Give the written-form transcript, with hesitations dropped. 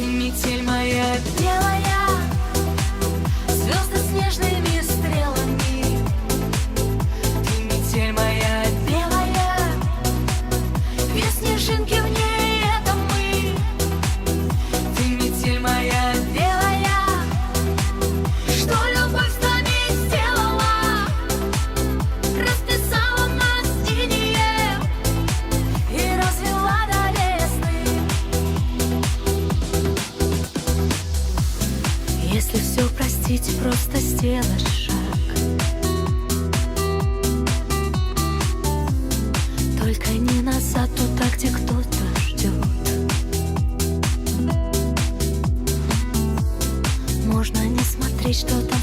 метель моя белая, звезды снежными стрелами. Ты метель моя белая, две снежинки в ней — это мы. Ты метель моя белая, что любовь с нами сделала, расписала нас в синее и развела до весны. Если все простить, просто сделать шаг, только не назад, туда, где кто-то ждет. Можно не смотреть, что-то